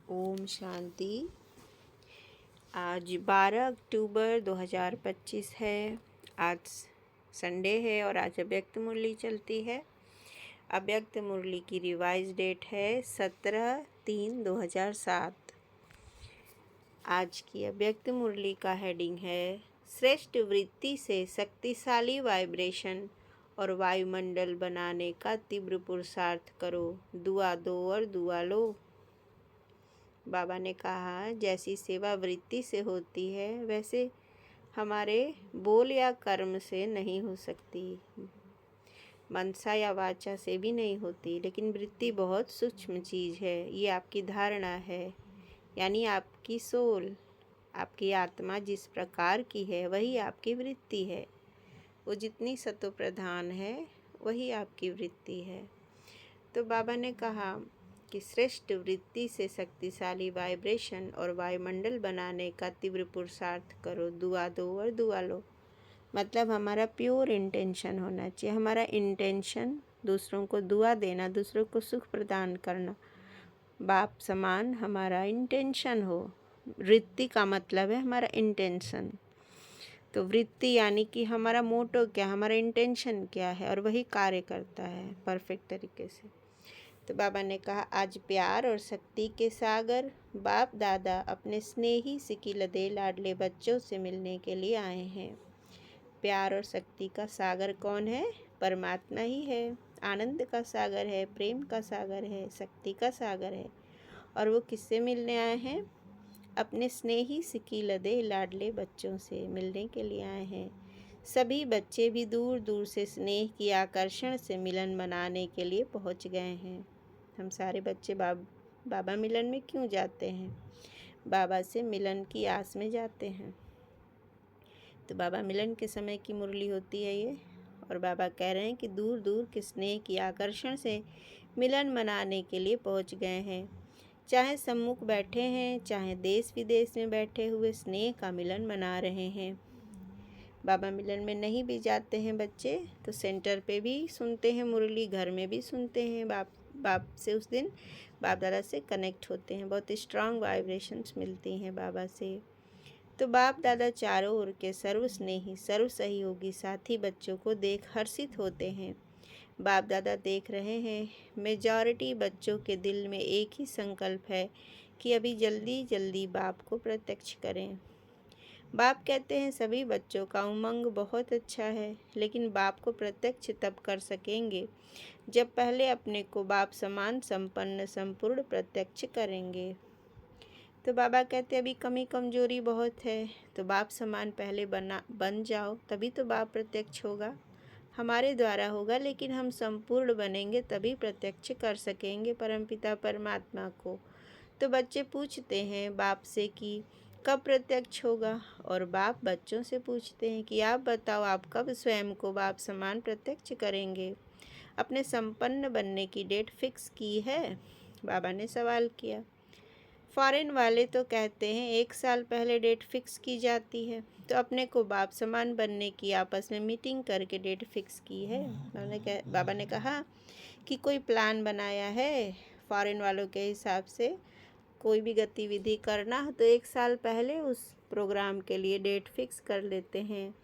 ओम शांति। आज 12 अक्टूबर 2025 है। आज संडे है और आज अव्यक्त मुरली चलती है। अव्यक्त मुरली की रिवाइज डेट है 17/3/2007। आज की अव्यक्त मुरली का हेडिंग है श्रेष्ठ वृत्ति से शक्तिशाली वाइब्रेशन और वायुमंडल बनाने का तीव्र पुरुषार्थ करो, दुआ दो और दुआ लो। बाबा ने कहा, जैसी सेवा वृत्ति से होती है वैसे हमारे बोल या कर्म से नहीं हो सकती, मनसा या वाचा से भी नहीं होती। लेकिन वृत्ति बहुत सूक्ष्म चीज़ है। ये आपकी धारणा है, यानी आपकी सोल, आपकी आत्मा जिस प्रकार की है वही आपकी वृत्ति है। वो जितनी सतो प्रधान है वही आपकी वृत्ति है। तो बाबा ने कहा कि श्रेष्ठ वृत्ति से शक्तिशाली वाइब्रेशन और वायुमंडल बनाने का तीव्र पुरुषार्थ करो, दुआ दो और दुआ लो। मतलब हमारा प्योर इंटेंशन होना चाहिए। हमारा इंटेंशन दूसरों को दुआ देना, दूसरों को सुख प्रदान करना, बाप समान हमारा इंटेंशन हो। वृत्ति का मतलब है हमारा इंटेंशन। तो वृत्ति यानी कि हमारा मोटो क्या, हमारा इंटेंशन क्या है, और वही कार्य करता है परफेक्ट तरीके से। तो बाबा ने कहा, आज प्यार और शक्ति के सागर बाप दादा अपने स्नेही सिकिलदे लाडले बच्चों से मिलने के लिए आए हैं। प्यार और शक्ति का सागर कौन है? परमात्मा ही है। आनंद का सागर है, प्रेम का सागर है, शक्ति का सागर है। और वो किससे मिलने आए हैं? अपने स्नेही सिकिलदे लाडले बच्चों से मिलने के लिए आए हैं। सभी बच्चे भी दूर दूर से स्नेह की आकर्षण से मिलन मनाने के लिए पहुंच गए हैं। हम सारे बच्चे बाबा मिलन में क्यों जाते हैं? बाबा से मिलन की आस में जाते हैं। तो बाबा मिलन के समय की मुरली होती है ये। और बाबा कह रहे हैं कि दूर दूर के स्नेह की आकर्षण से मिलन मनाने के लिए पहुंच गए हैं। चाहे सम्मुख बैठे हैं, चाहे देश विदेश में बैठे हुए स्नेह का मिलन मना रहे हैं। बाबा मिलन में नहीं भी जाते हैं बच्चे तो सेंटर पे भी सुनते हैं मुरली, घर में भी सुनते हैं। बाप से उस दिन बाप दादा से कनेक्ट होते हैं। बहुत स्ट्रांग वाइब्रेशंस मिलती हैं बाबा से। तो बाप दादा चारों ओर के सर्व स्नेही, सर्व सहयोगी साथी बच्चों को देख हर्षित होते हैं। बाप दादा देख रहे हैं मेजॉरिटी बच्चों के दिल में एक ही संकल्प है कि अभी जल्दी जल्दी बाप को प्रत्यक्ष करें। बाप कहते हैं सभी बच्चों का उमंग बहुत अच्छा है, लेकिन बाप को प्रत्यक्ष तब कर सकेंगे जब पहले अपने को बाप समान संपन्न संपूर्ण प्रत्यक्ष करेंगे। तो बाबा कहते अभी कमी कमजोरी बहुत है, तो बाप समान पहले बन जाओ, तभी तो बाप प्रत्यक्ष होगा। हमारे द्वारा होगा, लेकिन हम संपूर्ण बनेंगे तभी प्रत्यक्ष कर सकेंगे परमपिता परमात्मा को। तो बच्चे पूछते हैं बाप से कि कब प्रत्यक्ष होगा, और बाप बच्चों से पूछते हैं कि आप बताओ आप कब स्वयं को बाप समान प्रत्यक्ष करेंगे। अपने संपन्न बनने की डेट फिक्स की है? बाबा ने सवाल किया। फॉरेन वाले तो कहते हैं 1 साल पहले डेट फिक्स की जाती है। तो अपने को बाप समान बनने की आपस में मीटिंग करके डेट फिक्स की है? बाबा ने कहा कि कोई प्लान बनाया है फॉरेन वालों के हिसाब से कोई भी गतिविधि करना हो तो 1 साल पहले उस प्रोग्राम के लिए डेट फिक्स कर लेते हैं।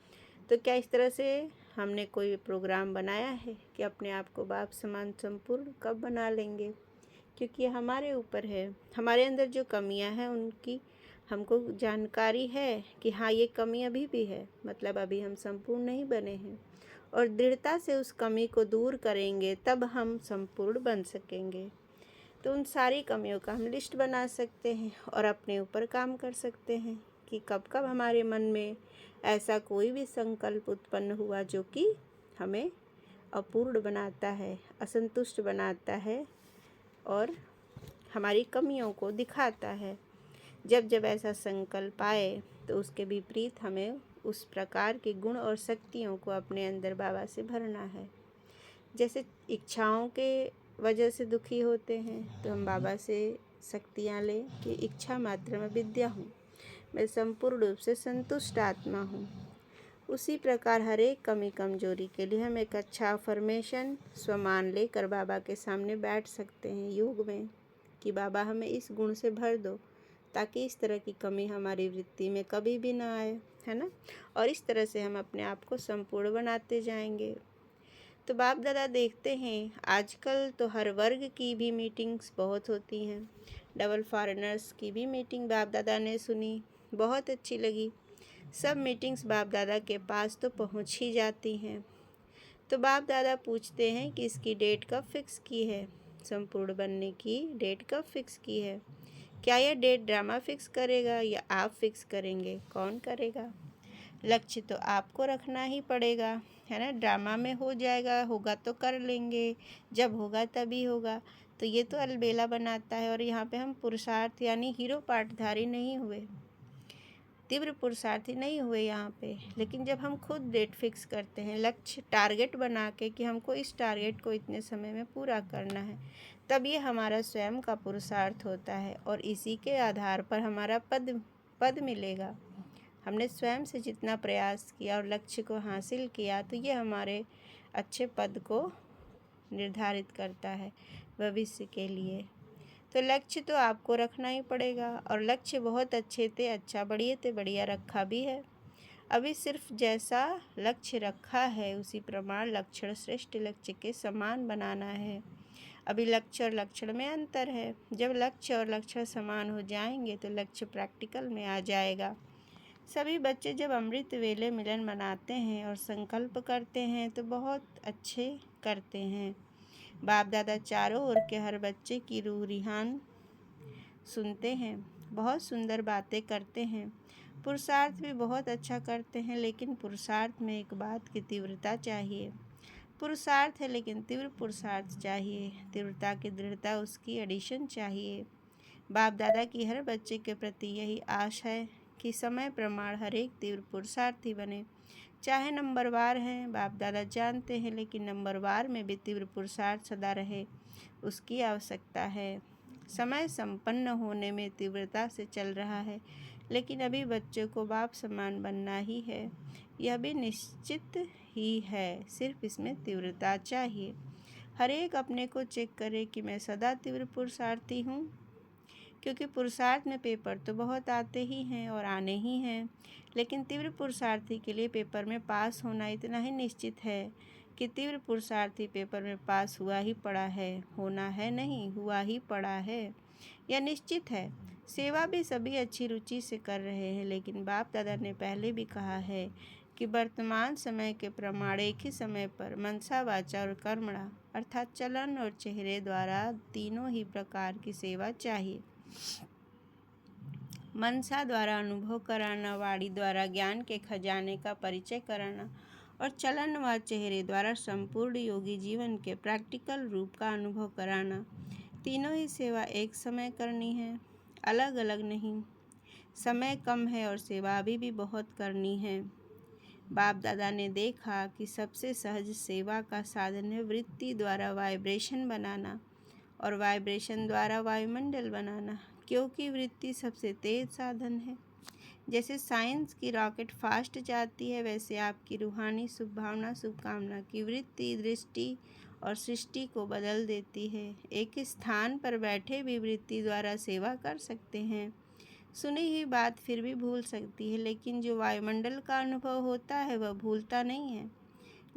तो क्या इस तरह से हमने कोई प्रोग्राम बनाया है कि अपने आप को बाप समान संपूर्ण कब बना लेंगे? क्योंकि हमारे ऊपर है। हमारे अंदर जो कमियां हैं उनकी हमको जानकारी है कि हाँ ये कमी अभी भी है, मतलब अभी हम संपूर्ण नहीं बने हैं। और दृढ़ता से उस कमी को दूर करेंगे तब हम संपूर्ण बन सकेंगे। तो उन सारी कमियों का हम लिस्ट बना सकते हैं और अपने ऊपर काम कर सकते हैं कि कब कब हमारे मन में ऐसा कोई भी संकल्प उत्पन्न हुआ जो कि हमें अपूर्ण बनाता है, असंतुष्ट बनाता है और हमारी कमियों को दिखाता है। जब जब ऐसा संकल्प आए तो उसके विपरीत हमें उस प्रकार के गुण और शक्तियों को अपने अंदर बाबा से भरना है। जैसे इच्छाओं के वजह से दुखी होते हैं तो हम बाबा से शक्तियाँ लें कि इच्छा मात्र में विद्या हूँ, मैं संपूर्ण रूप से संतुष्ट आत्मा हूँ। उसी प्रकार हर एक कमी कमजोरी के लिए हम एक अच्छा अफर्मेशन स्वमान लेकर बाबा के सामने बैठ सकते हैं योग में। कि बाबा हमें इस गुण से भर दो, ताकि इस तरह की कमी हमारी वृत्ति में कभी भी ना आए, है ना। और इस तरह से हम अपने आप को संपूर्ण बनाते जाएंगे। तो बाप दादा देखते हैं आजकल तो हर वर्ग की भी मीटिंग्स बहुत होती हैं। डबल फॉरेनर्स की भी मीटिंग बाप दादा ने सुनी, बहुत अच्छी लगी। सब मीटिंग्स बाप दादा के पास तो पहुंच ही जाती हैं। तो बाप दादा पूछते हैं कि इसकी डेट कब फिक्स की है, संपूर्ण बनने की डेट कब फिक्स की है। क्या यह डेट ड्रामा फिक्स करेगा या आप फिक्स करेंगे, कौन करेगा। लक्ष्य तो आपको रखना ही पड़ेगा, है ना। ड्रामा में हो जाएगा, होगा तो कर लेंगे, जब होगा तभी होगा। तो ये तो अलबेला बनाता है। और यहाँ पे हम पुरुषार्थ यानी हीरो पाठधारी नहीं हुए, तीव्र पुरुषार्थी नहीं हुए यहाँ पे। लेकिन जब हम खुद डेट फिक्स करते हैं, लक्ष्य टारगेट बना के कि हमको इस टारगेट को इतने समय में पूरा करना है, तब ये हमारा स्वयं का पुरुषार्थ होता है। और इसी के आधार पर हमारा पद मिलेगा। हमने स्वयं से जितना प्रयास किया और लक्ष्य को हासिल किया, तो ये हमारे अच्छे पद को निर्धारित करता है भविष्य के लिए। तो लक्ष्य तो आपको रखना ही पड़ेगा। और लक्ष्य बहुत अच्छे थे, अच्छा बढ़िया थे, बढ़िया रखा भी है। अभी सिर्फ जैसा लक्ष्य रखा है उसी प्रमाण लक्षण श्रेष्ठ लक्ष्य के समान बनाना है। अभी लक्ष्य और लक्षण में अंतर है। जब लक्ष्य और लक्षण समान हो जाएंगे तो लक्ष्य प्रैक्टिकल में आ जाएगा। सभी बच्चे जब अमृत वेले मिलन मनाते हैं और संकल्प करते हैं तो बहुत अच्छे करते हैं। बाप दादा चारों ओर के हर बच्चे की रूह रिहान सुनते हैं, बहुत सुंदर बातें करते हैं, पुरुषार्थ भी बहुत अच्छा करते हैं। लेकिन पुरुषार्थ में एक बात की तीव्रता चाहिए। पुरुषार्थ है लेकिन तीव्र पुरुषार्थ चाहिए, तीव्रता की दृढ़ता उसकी एडिशन चाहिए। बाप दादा की हर बच्चे के प्रति यही आश है कि समय प्रमाण हर एक तीव्र पुरुषार्थी बने। चाहे नंबरवार हैं, बाप दादा जानते हैं, लेकिन नंबरवार में भी तीव्र पुरुषार्थ सदा रहे, उसकी आवश्यकता है। समय संपन्न होने में तीव्रता से चल रहा है, लेकिन अभी बच्चों को बाप समान बनना ही है, यह भी निश्चित ही है। सिर्फ इसमें तीव्रता चाहिए। हर एक अपने को चेक करे कि मैं सदा तीव्र पुरुषार्थी हूँ, क्योंकि पुरुषार्थ में पेपर तो बहुत आते ही हैं और आने ही हैं। लेकिन तीव्र पुरुषार्थी के लिए पेपर में पास होना इतना ही निश्चित है कि तीव्र पुरुषार्थी पेपर में पास हुआ ही पड़ा है, होना है नहीं, हुआ ही पड़ा है, यह निश्चित है। सेवा भी सभी अच्छी रुचि से कर रहे हैं, लेकिन बाप दादा ने पहले भी कहा है कि वर्तमान समय के प्रमाण एक ही समय पर मनसा वाचा और कर्मणा अर्थात चलन और चेहरे द्वारा तीनों ही प्रकार की सेवा चाहिए। मनसा द्वारा अनुभव कराना, वाणी द्वारा ज्ञान के खजाने का परिचय कराना और चलन व चेहरे द्वारा संपूर्ण योगी जीवन के प्रैक्टिकल रूप का अनुभव कराना। तीनों ही सेवा एक समय करनी है, अलग अलग नहीं। समय कम है और सेवा अभी भी बहुत करनी है। बाप दादा ने देखा कि सबसे सहज सेवा का साधन है वृत्ति द्वारा वाइब्रेशन बनाना और वाइब्रेशन द्वारा वायुमंडल बनाना, क्योंकि वृत्ति सबसे तेज साधन है। जैसे साइंस की रॉकेट फास्ट जाती है, वैसे आपकी रूहानी शुभभावना शुभकामना की वृत्ति दृष्टि और सृष्टि को बदल देती है। एक स्थान पर बैठे भी वृत्ति द्वारा सेवा कर सकते हैं। सुनी हुई बात फिर भी भूल सकती है, लेकिन जो वायुमंडल का अनुभव होता है वह भूलता नहीं है।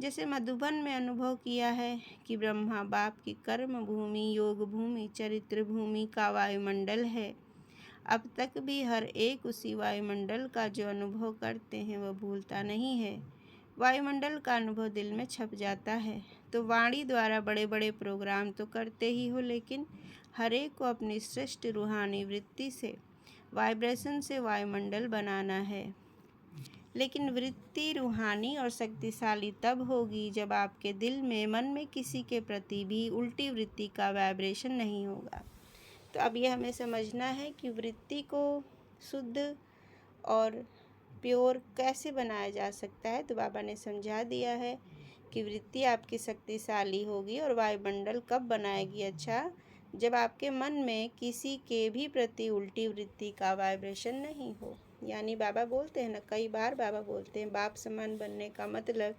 जैसे मधुबन में अनुभव किया है कि ब्रह्मा बाप की कर्म भूमि, योग भूमि, चरित्र भूमि का वायुमंडल है। अब तक भी हर एक उसी वायुमंडल का जो अनुभव करते हैं वह भूलता नहीं है। वायुमंडल का अनुभव दिल में छप जाता है। तो वाणी द्वारा बड़े बड़े प्रोग्राम तो करते ही हो, लेकिन हर एक को अपनी श्रेष्ठ रूहानी वृत्ति से, वाइब्रेशन से वायुमंडल बनाना है। लेकिन वृत्ति रूहानी और शक्तिशाली तब होगी जब आपके दिल में, मन में किसी के प्रति भी उल्टी वृत्ति का वाइब्रेशन नहीं होगा। तो अब यह हमें समझना है कि वृत्ति को शुद्ध और प्योर कैसे बनाया जा सकता है। तो बाबा ने समझा दिया है कि वृत्ति आपकी शक्तिशाली होगी और वायुमंडल कब बनाएगी, अच्छा जब आपके मन में किसी के भी प्रति उल्टी वृत्ति का वाइब्रेशन नहीं हो। यानी बाबा बोलते हैं ना, कई बार बाबा बोलते हैं बाप समान बनने का मतलब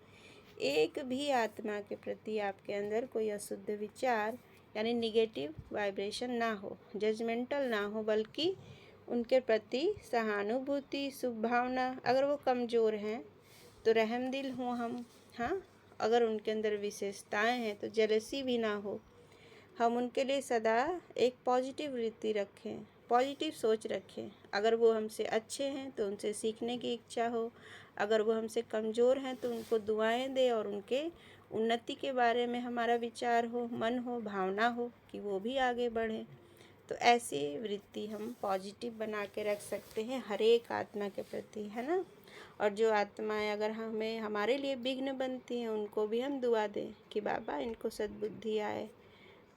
एक भी आत्मा के प्रति आपके अंदर कोई अशुद्ध विचार यानी निगेटिव वाइब्रेशन ना हो, जजमेंटल ना हो, बल्कि उनके प्रति सहानुभूति, शुभ भावना। अगर वो कमज़ोर हैं तो रहमदिल हों हम, हाँ। अगर उनके अंदर विशेषताएं हैं तो जेलसी भी ना हो। हम उनके लिए सदा एक पॉजिटिव वृत्ति रखें, पॉजिटिव सोच रखें। अगर वो हमसे अच्छे हैं तो उनसे सीखने की इच्छा हो, अगर वो हमसे कमज़ोर हैं तो उनको दुआएं दें और उनके उन्नति के बारे में हमारा विचार हो, मन हो, भावना हो कि वो भी आगे बढ़ें। तो ऐसी वृत्ति हम पॉजिटिव बना के रख सकते हैं हर एक आत्मा के प्रति, है ना। और जो आत्माएं अगर हमें हमारे लिए विघ्न बनती हैं उनको भी हम दुआ दें कि बाबा इनको सद्बुद्धि आए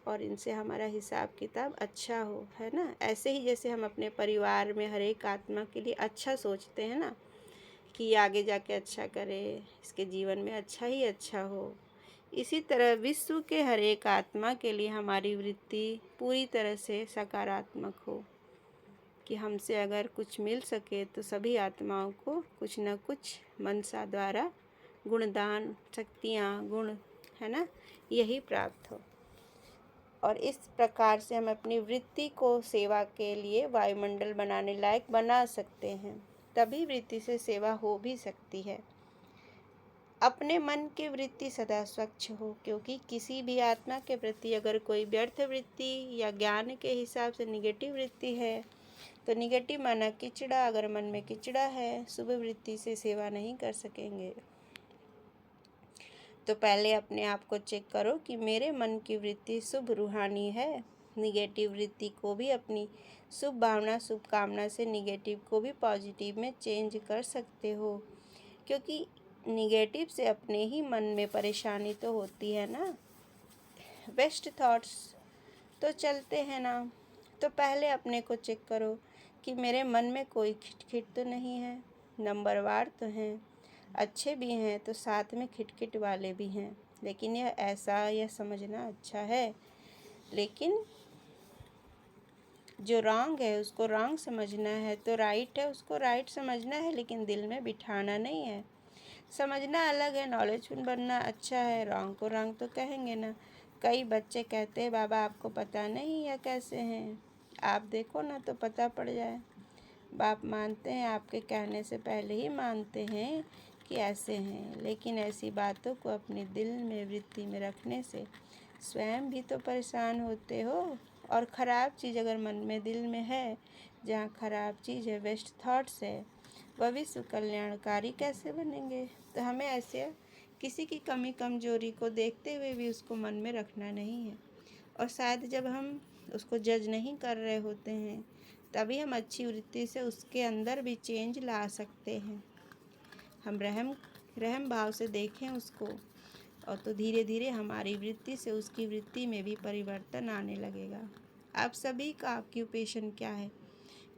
और इनसे हमारा हिसाब किताब अच्छा हो, है ना। ऐसे ही जैसे हम अपने परिवार में हर एक आत्मा के लिए अच्छा सोचते हैं ना कि आगे जाके अच्छा करे, इसके जीवन में अच्छा ही अच्छा हो, इसी तरह विश्व के हर एक आत्मा के लिए हमारी वृत्ति पूरी तरह से सकारात्मक हो कि हमसे अगर कुछ मिल सके तो सभी आत्माओं को कुछ न कुछ मनसा द्वारा गुणदान, शक्तियाँ, गुण, है ना, यही प्राप्त हो। और इस प्रकार से हम अपनी वृत्ति को सेवा के लिए वायुमंडल बनाने लायक बना सकते हैं, तभी वृत्ति से सेवा हो भी सकती है। अपने मन की वृत्ति सदा स्वच्छ हो, क्योंकि किसी भी आत्मा के प्रति अगर कोई व्यर्थ वृत्ति या ज्ञान के हिसाब से निगेटिव वृत्ति है तो निगेटिव माना किचड़ा, अगर मन में किचड़ा है, शुभ वृत्ति से सेवा नहीं कर सकेंगे। तो पहले अपने आप को चेक करो कि मेरे मन की वृत्ति शुभ रूहानी है। निगेटिव वृत्ति को भी अपनी शुभ भावना, शुभ कामना से निगेटिव को भी पॉजिटिव में चेंज कर सकते हो, क्योंकि निगेटिव से अपने ही मन में परेशानी तो होती है ना, वेस्ट थॉट्स तो चलते हैं ना। तो पहले अपने को चेक करो कि मेरे मन में कोई खिटखिट तो नहीं है, नंबरवार तो हैं, अच्छे भी हैं तो साथ में खिटखिट वाले भी हैं, लेकिन यह ऐसा यह समझना अच्छा है, लेकिन जो रॉन्ग है उसको रॉन्ग समझना है, तो राइट है उसको राइट समझना है, लेकिन दिल में बिठाना नहीं है। समझना अलग है, नॉलेजफुल बनना अच्छा है, रॉन्ग को रॉन्ग तो कहेंगे ना। कई बच्चे कहते हैं बाबा आपको पता नहीं है कैसे हैं, आप देखो ना तो पता पड़ जाए। बाप मानते हैं, आपके कहने से पहले ही मानते हैं कि ऐसे हैं, लेकिन ऐसी बातों को अपने दिल में वृत्ति में रखने से स्वयं भी तो परेशान होते हो। और ख़राब चीज़ अगर मन में दिल में है, जहाँ ख़राब चीज़ है, वेस्ट थॉट्स है, वह विश्व कल्याणकारी कैसे बनेंगे। तो हमें ऐसे किसी की कमी कमजोरी को देखते हुए भी उसको मन में रखना नहीं है। और शायद जब हम उसको जज नहीं कर रहे होते हैं तभी हम अच्छी वृत्ति से उसके अंदर भी चेंज ला सकते हैं। हम रहम भाव से देखें उसको, और तो धीरे धीरे हमारी वृत्ति से उसकी वृत्ति में भी परिवर्तन आने लगेगा। आप सभी का ऑक्यूपेशन क्या है?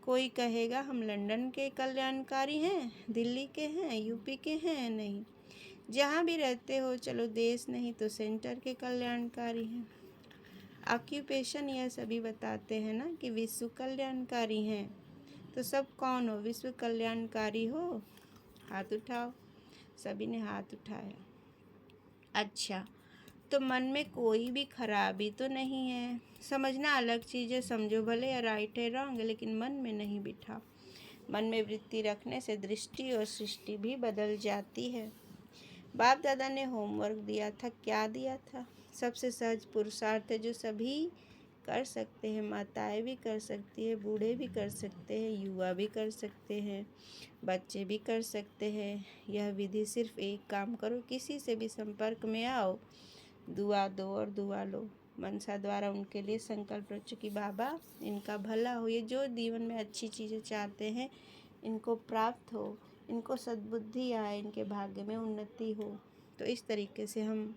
कोई कहेगा हम लंदन के कल्याणकारी हैं, दिल्ली के हैं, यूपी के हैं, नहीं, जहाँ भी रहते हो चलो देश नहीं तो सेंटर के कल्याणकारी हैं। ऑक्यूपेशन यह सभी बताते हैं ना कि विश्व कल्याणकारी हैं। तो सब कौन हो? विश्व कल्याणकारी हो? हाथ उठाओ। सभी ने हाथ उठाया। अच्छा, तो मन में कोई भी खराबी तो नहीं है। समझना अलग चीज़ है, समझो भले या राइट है रॉन्ग, लेकिन मन में नहीं बिठा। मन में वृत्ति रखने से दृष्टि और सृष्टि भी बदल जाती है। बाप दादा ने होमवर्क दिया था, क्या दिया था? सबसे सहज पुरुषार्थ है जो सभी कर सकते हैं, माताएं भी कर सकती है, बूढ़े भी कर सकते हैं, युवा भी कर सकते हैं, बच्चे भी कर सकते हैं। यह विधि सिर्फ एक काम करो, किसी से भी संपर्क में आओ, दुआ दो और दुआ लो। मनसा द्वारा उनके लिए संकल्प रचो कि बाबा इनका भला हो, ये जो जीवन में अच्छी चीज़ें चाहते हैं इनको प्राप्त हो, इनको सद्बुद्धि आए, इनके भाग्य में उन्नति हो। तो इस तरीके से हम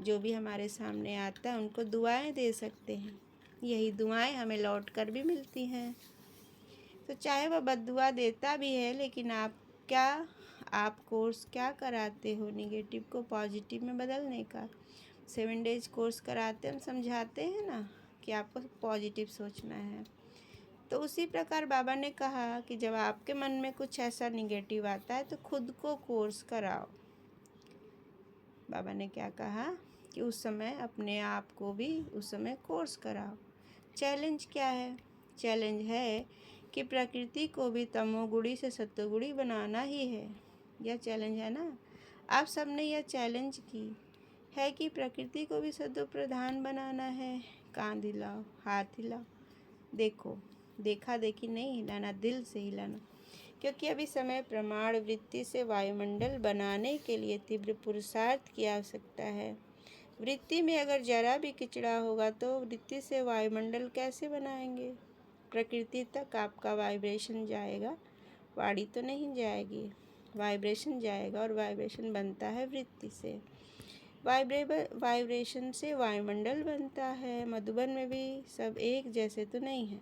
जो भी हमारे सामने आता है उनको दुआएं दे सकते हैं। यही दुआएं हमें लौट कर भी मिलती हैं। तो चाहे वह बद्दुआ देता भी है, लेकिन आप कोर्स क्या कराते हो निगेटिव को पॉजिटिव में बदलने का? 7 डेज कोर्स कराते हम समझाते हैं ना कि आपको पॉजिटिव सोचना है। तो उसी प्रकार बाबा ने कहा कि जब आपके मन में कुछ ऐसा निगेटिव आता है तो खुद को कोर्स कराओ। बाबा ने क्या कहा? कि उस समय अपने आप को भी उस समय कोर्स कराओ। चैलेंज क्या है? चैलेंज है कि प्रकृति को भी तमोगुणी से सत्वगुणी बनाना ही है। यह चैलेंज है ना। आप सबने यह चैलेंज की है कि प्रकृति को भी सत्व प्रधान बनाना है। कान हिलाओ, हाथ हिलाओ, देखो, देखा देखी नहीं हिलाना, दिल से हिलाना, क्योंकि अभी समय प्रमाण वृत्ति से वायुमंडल बनाने के लिए तीव्र पुरुषार्थ की आवश्यकता है। वृत्ति में अगर जरा भी किचड़ा होगा तो वृत्ति से वायुमंडल कैसे बनाएंगे? प्रकृति तक आपका वाइब्रेशन जाएगा, वाणी तो नहीं जाएगी, वाइब्रेशन जाएगा, और वाइब्रेशन बनता है वृत्ति से। वाइब्रेशन से वायुमंडल बनता है। मधुबन में भी सब एक जैसे तो नहीं है,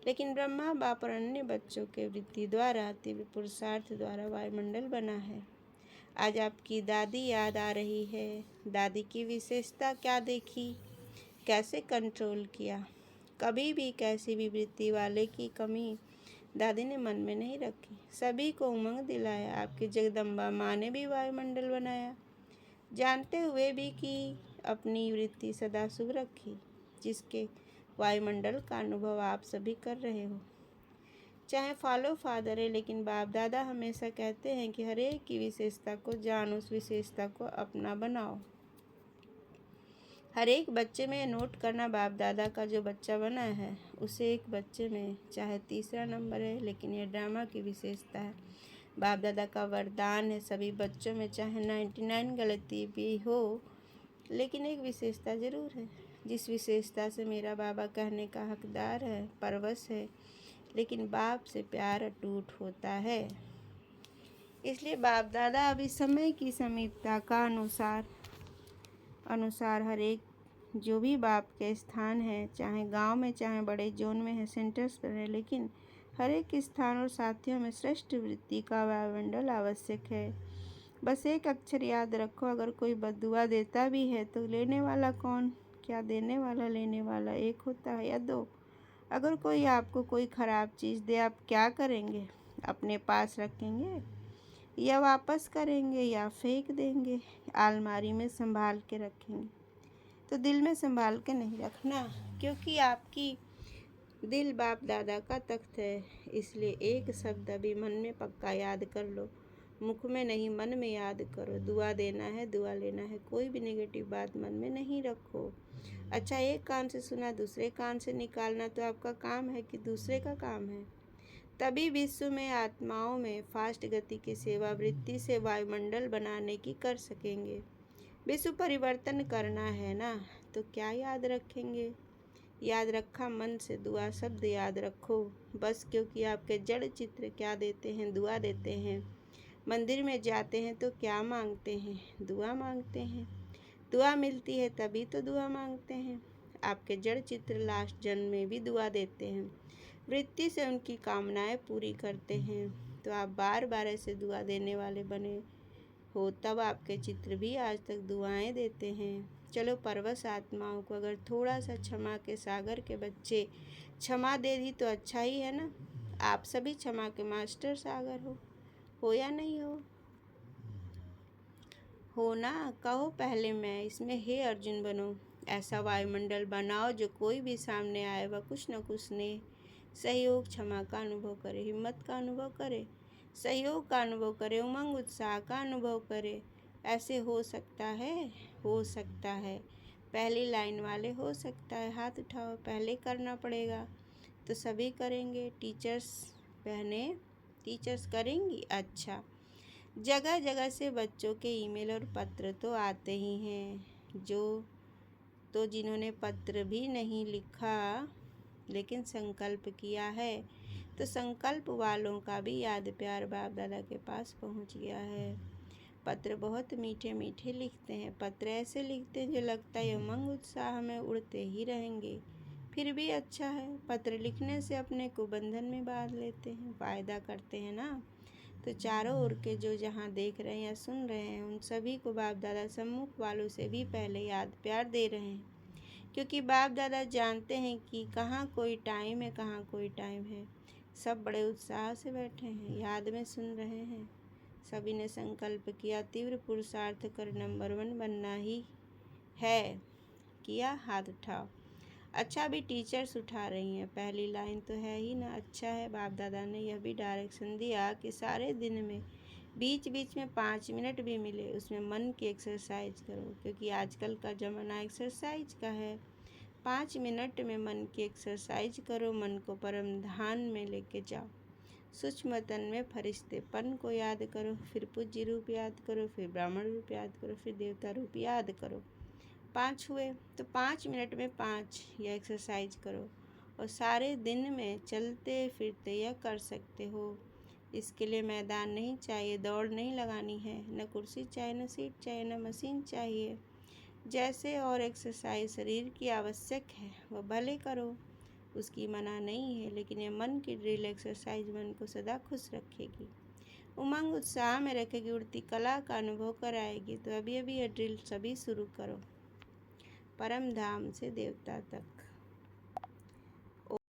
लेकिन ब्रह्मा बाप और अन्य बच्चों के वृत्ति द्वारा तीव्र पुरुषार्थ द्वारा वायुमंडल बना है। आज आपकी दादी याद आ रही है। दादी की विशेषता क्या देखी, कैसे कंट्रोल किया? कभी भी कैसी भी वृत्ति वाले की कमी दादी ने मन में नहीं रखी, सभी को उमंग दिलाया। आपकी जगदम्बा माँ ने भी वायुमंडल बनाया, जानते हुए भी कि अपनी वृत्ति सदा शुभ रखी, जिसके वायुमंडल का अनुभव आप सभी कर रहे हो। चाहे फॉलो फादर है, लेकिन बाप दादा हमेशा कहते हैं कि हर एक की विशेषता को जान, उस विशेषता को अपना बनाओ। हर एक बच्चे में नोट करना, बाप दादा का जो बच्चा बना है उसे एक बच्चे में चाहे तीसरा नंबर है, लेकिन यह ड्रामा की विशेषता है। बाप दादा का वरदान है सभी बच्चों में चाहे 99 गलती भी हो, लेकिन एक विशेषता जरूर है, जिस विशेषता से मेरा बाबा कहने का हकदार है, परवश है, लेकिन बाप से प्यार अटूट होता है। इसलिए बाप दादा अभी समय की समीपता का अनुसार हर एक जो भी बाप के स्थान है, चाहे गांव में चाहे बड़े जोन में है, सेंटर्स पर है, लेकिन हर एक स्थान और साथियों में श्रेष्ठ वृत्ति का वायुमंडल आवश्यक है। बस एक अक्षर याद रखो, अगर कोई बद्दुआ देता भी है तो लेने वाला कौन? क्या देने वाला लेने वाला एक होता है या दो? अगर कोई आपको कोई ख़राब चीज़ दे, आप क्या करेंगे? अपने पास रखेंगे या वापस करेंगे या फेंक देंगे? अलमारी में संभाल के रखेंगे। तो दिल में संभाल के नहीं रखना, क्योंकि आपकी दिल बाप दादा का तख्त है। इसलिए एक शब्द अभी मन में पक्का याद कर लो, मुख में नहीं, मन में याद करो। दुआ देना है, दुआ लेना है, कोई भी नेगेटिव बात मन में नहीं रखो। अच्छा, एक कान से सुना दूसरे कान से निकालना तो आपका काम है कि दूसरे का काम है? तभी विश्व में आत्माओं में फास्ट गति की सेवा वृत्ति से वायुमंडल बनाने की कर सकेंगे। विश्व परिवर्तन करना है ना, तो क्या याद रखेंगे? याद रखा मन से दुआ शब्द याद रखो बस, क्योंकि आपके जड़ चित्र क्या देते हैं? दुआ देते हैं। मंदिर में जाते हैं तो क्या मांगते हैं? दुआ मांगते हैं। दुआ मिलती है तभी तो दुआ मांगते हैं। आपके जड़ चित्र लास्ट जन्म में भी दुआ देते हैं, वृत्ति से उनकी कामनाएं पूरी करते हैं। तो आप बार बार ऐसे दुआ देने वाले बने हो, तब आपके चित्र भी आज तक दुआएं देते हैं। चलो, परवश आत्माओं को अगर थोड़ा सा क्षमा के सागर के बच्चे क्षमा दे दी तो अच्छा ही है ना। आप सभी क्षमा के मास्टर सागर हो या नहीं हो ना? कहो पहले मैं, इसमें हे अर्जुन बनो। ऐसा वायुमंडल बनाओ जो कोई भी सामने आए वह कुछ न कुछ ने सहयोग क्षमा का अनुभव करे, हिम्मत का अनुभव करे, सहयोग का अनुभव करे, उमंग उत्साह का अनुभव करे। ऐसे हो सकता है? हो सकता है। पहली लाइन वाले हो सकता है, हाथ उठाओ। पहले करना पड़ेगा तो सभी करेंगे। टीचर्स बहनें, टीचर्स करेंगी? अच्छा, जगह जगह से बच्चों के ईमेल और पत्र तो आते ही हैं, जिन्होंने पत्र भी नहीं लिखा लेकिन संकल्प किया है, तो संकल्प वालों का भी याद प्यार बाप दादा के पास पहुंच गया है। पत्र बहुत मीठे मीठे लिखते हैं, पत्र ऐसे लिखते हैं जो लगता है उमंग उत्साह में उड़ते ही रहेंगे। फिर भी अच्छा है, पत्र लिखने से अपने को बंधन में बांध लेते हैं, वायदा करते हैं ना। तो चारों ओर के जो जहाँ देख रहे हैं या सुन रहे हैं, उन सभी को बाप दादा सम्मुख वालों से भी पहले याद प्यार दे रहे हैं, क्योंकि बाप दादा जानते हैं कि कहाँ कोई टाइम है, कहाँ कोई टाइम है। सब बड़े उत्साह से बैठे हैं, याद में सुन रहे हैं। सभी ने संकल्प किया तीव्र पुरुषार्थ कर नंबर 1 बनना ही है किया, हाथ उठाओ। अच्छा भी टीचर्स उठा रही हैं। पहली लाइन तो है ही ना, अच्छा है। बाप दादा ने यह भी डायरेक्शन दिया कि सारे दिन में बीच बीच में 5 मिनट भी मिले उसमें मन की एक्सरसाइज करो, क्योंकि आजकल का ज़माना एक्सरसाइज का है। 5 मिनट में मन की एक्सरसाइज करो, मन को परम ध्यान में लेके जाओ। सूक्ष्म तन में फरिश्तेपन को याद करो, फिर पूज्य रूप याद करो, फिर ब्राह्मण रूप याद करो, फिर देवता रूप याद करो। 5 हुए तो 5 मिनट में 5 यह एक्सरसाइज करो और सारे दिन में चलते फिरते यह कर सकते हो। इसके लिए मैदान नहीं चाहिए, दौड़ नहीं लगानी है, न कुर्सी चाहिए, न सीट चाहिए, न मशीन चाहिए। जैसे और एक्सरसाइज शरीर की आवश्यक है वह भले करो, उसकी मना नहीं है, लेकिन यह मन की ड्रिल एक्सरसाइज मन को सदा खुश रखेगी, उमंग उत्साह में रखेगी, उड़ती कला का अनुभव कराएगी। तो अभी अभी यह ड्रिल सभी शुरू करो, परम धाम से देवता तक।